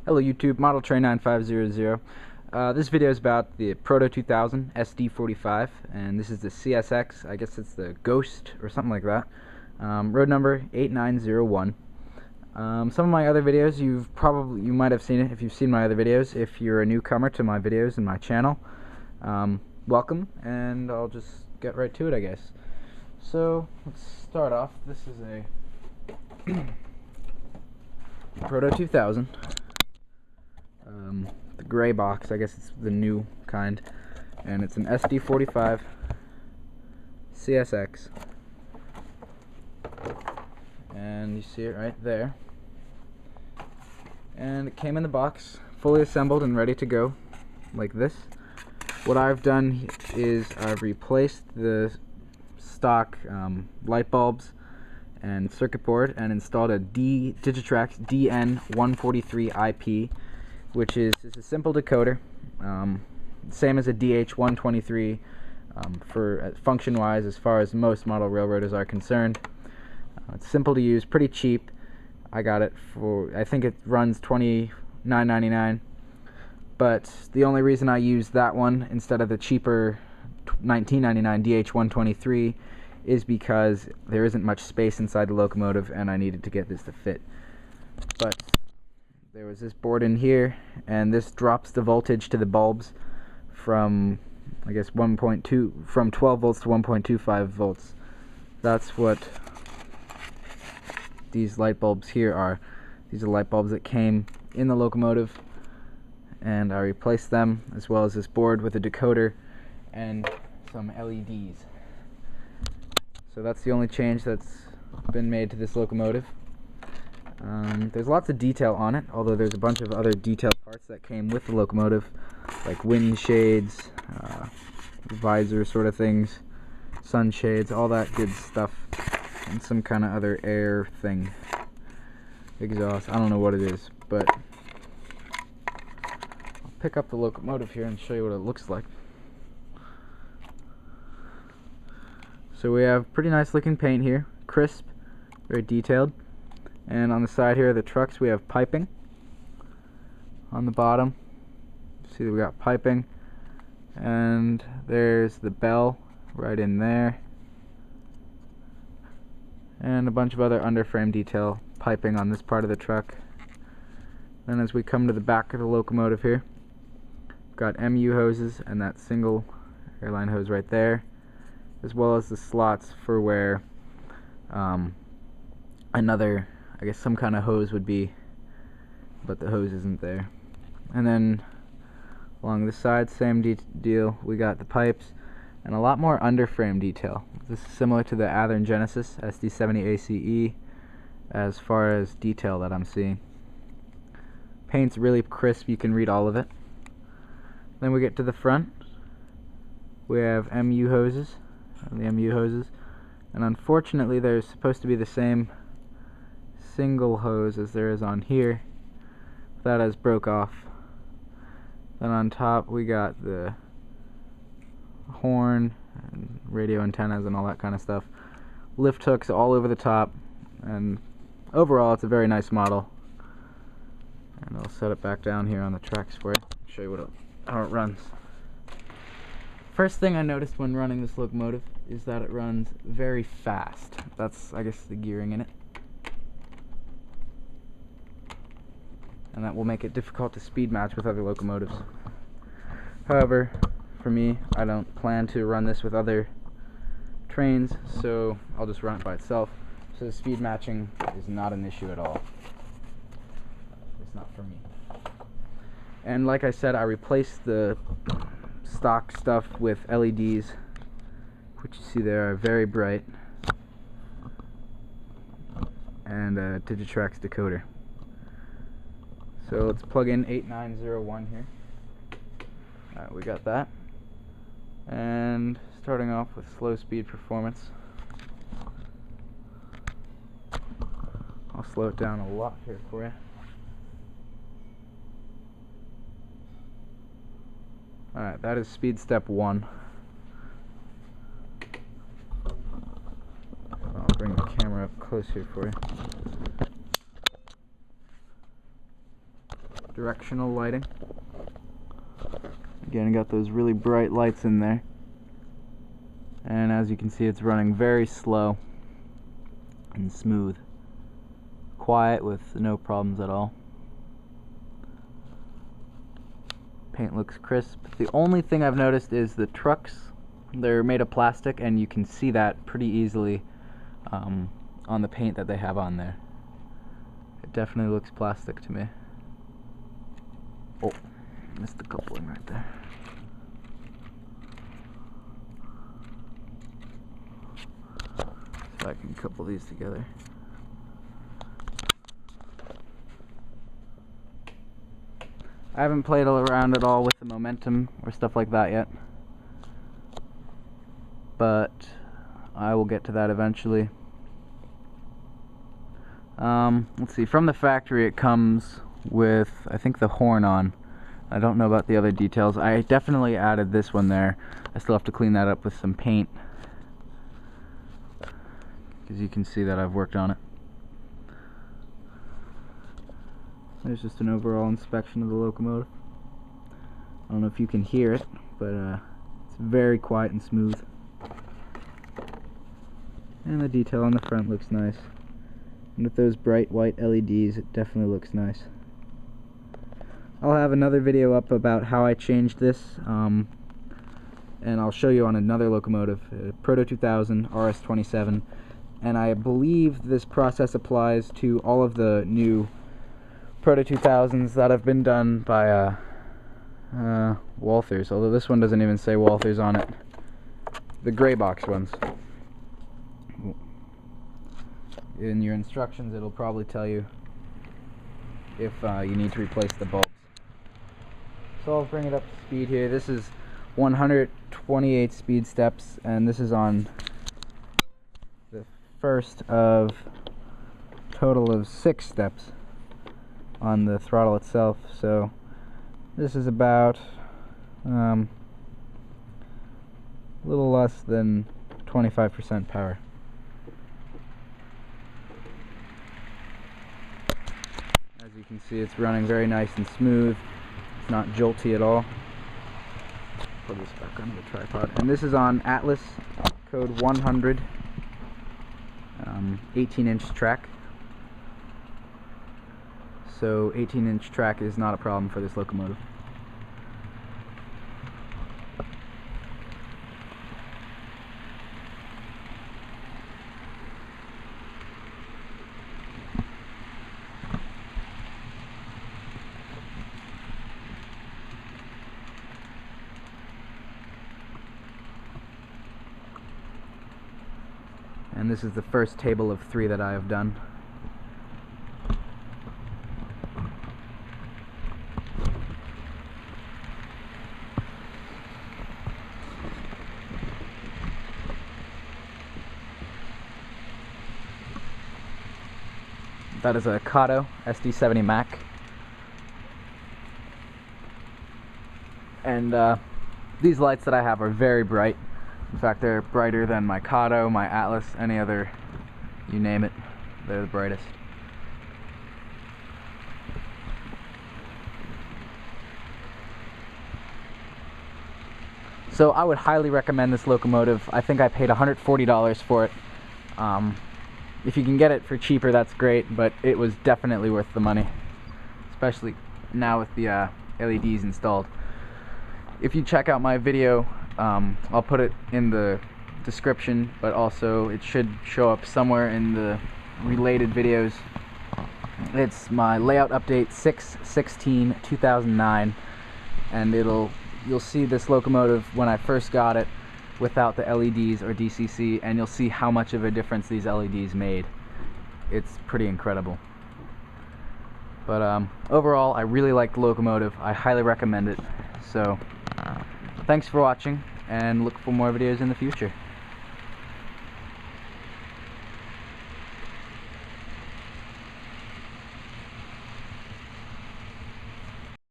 Hello YouTube, Model Train 9500. This video is about the Proto 2000 SD45, and this is the CSX. I guess it's the Ghost or something like that. Road number 8901. Some of my other videos, you might have seen it if you've seen my other videos. If you're a newcomer to my videos and my channel, welcome, and I'll just get right to it, I guess. So let's start off. This is a Proto 2000. The gray box, I guess it's the new kind, and it's an SD45 CSX, and you see it right there, and it came in the box fully assembled and ready to go like this. What I've done is I've replaced the stock light bulbs and circuit board and installed a Digitrax DN143 IP, which is a simple decoder, same as a DH123 for function-wise as far as most model railroaders are concerned. It's simple to use, pretty cheap. I got it for, I think it runs $29.99, but the only reason I used that one instead of the cheaper $19.99 DH123 is because there isn't much space inside the locomotive and I needed to get this to fit. But there was this board in here, and this drops the voltage to the bulbs from, I guess, from 12 volts to 1.25 volts. That's what these light bulbs here are. These are light bulbs that came in the locomotive, and I replaced them, as well as this board with a decoder and some LEDs. So that's the only change that's been made to this locomotive. There's lots of detail on it, although there's a bunch of other detailed parts that came with the locomotive, like wind shades, visor sort of things, sunshades, all that good stuff, and some kind of other air thing, exhaust. I don't know what it is, but I'll pick up the locomotive here and show you what it looks like. So we have pretty nice looking paint here, crisp, very detailed. And on the side here of the trucks we have piping. On the bottom, see that we got piping, and there's the bell right in there, and a bunch of other underframe detail piping on this part of the truck. Then as we come to the back of the locomotive here, we've got MU hoses and that single airline hose right there, as well as the slots for where another, I guess, some kind of hose would be, but the hose isn't there. And then along the side, same deal, we got the pipes and a lot more underframe detail. This is similar to the athearn Genesis SD45 as far as detail that I'm seeing. Paint's really crisp, you can read all of it. Then we get to the front, we have MU hoses, and unfortunately there's supposed to be the same single hose as there is on here. That has broke off. Then on top we got the horn and radio antennas and all that kind of stuff. Lift hooks all over the top, and overall it's a very nice model. And I'll set it back down here on the tracks for you, show you how it runs. First thing I noticed when running this locomotive is that it runs very fast. That's, I guess, the gearing in it. And that will make it difficult to speed match with other locomotives. However, for me, I don't plan to run this with other trains, so I'll just run it by itself. So the speed matching is not an issue at all. It's not for me. And like I said, I replaced the stock stuff with LEDs, which you see there are very bright, and a Digitrax decoder. So let's plug in 8901 here. Alright, we got that. And starting off with slow speed performance. I'll slow it down a lot here for you. Alright, that is speed step 1. I'll bring the camera up close here for you. Directional lighting. Again, I got those really bright lights in there. And as you can see, it's running very slow and smooth. Quiet with no problems at all. Paint looks crisp. The only thing I've noticed is the trucks, they're made of plastic, and you can see that pretty easily on the paint that they have on there. It definitely looks plastic to me. Oh, missed the coupling right there. So I can couple these together. I haven't played around at all with the momentum or stuff like that yet, but I will get to that eventually. Let's see, from the factory it comes with, I think, the horn on. I don't know about the other details. I definitely added this one there. I still have to clean that up with some paint, because you can see that I've worked on it. There's just an overall inspection of the locomotive. I don't know if you can hear it, but it's very quiet and smooth. And the detail on the front looks nice. And with those bright white LEDs, it definitely looks nice. I'll have another video up about how I changed this, and I'll show you on another locomotive, Proto 2000 RS27. And I believe this process applies to all of the new Proto 2000s that have been done by Walthers, although this one doesn't even say Walthers on it. The gray box ones. In your instructions it'll probably tell you if you need to replace the bulbs. So I'll bring it up to speed here. This is 128 speed steps, and this is on the first of total of 6 steps on the throttle itself. So this is about a little less than 25% power. As you can see, it's running very nice and smooth. It's not jolty at all. Put this back onto the tripod. And this is on Atlas code 100, 18-inch track. So 18-inch track is not a problem for this locomotive. And this is the first table of 3 that I have done. That is a Proto SD45 Mac. And these lights that I have are very bright. In fact, they're brighter than my Proto, my Atlas, any other, you name it, they're the brightest. So I would highly recommend this locomotive. I think I paid $140 for it. If you can get it for cheaper, that's great, but it was definitely worth the money, especially now with the LEDs installed. If you check out my video, I'll put it in the description, but also it should show up somewhere in the related videos. It's my layout update 6/16/2009, and you'll see this locomotive when I first got it without the LEDs or DCC, and you'll see how much of a difference these LEDs made. It's pretty incredible. But overall, I really like the locomotive. I highly recommend it. So thanks for watching, and look for more videos in the future.